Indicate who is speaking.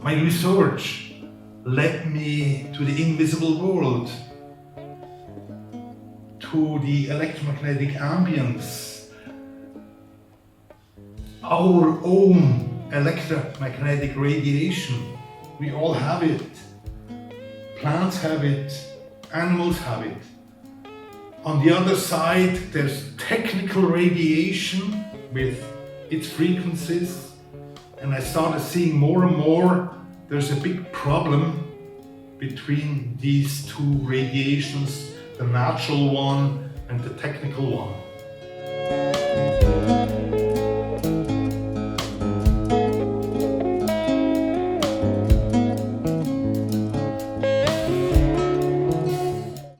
Speaker 1: My research led me to the invisible world, to the electromagnetic ambience, our own electromagnetic radiation. We all have it. Plants have it, animals have it. On the other side, there's technical radiation with its frequencies, and I started seeing more and more there's a big problem between these two radiations, the natural one and the technical one.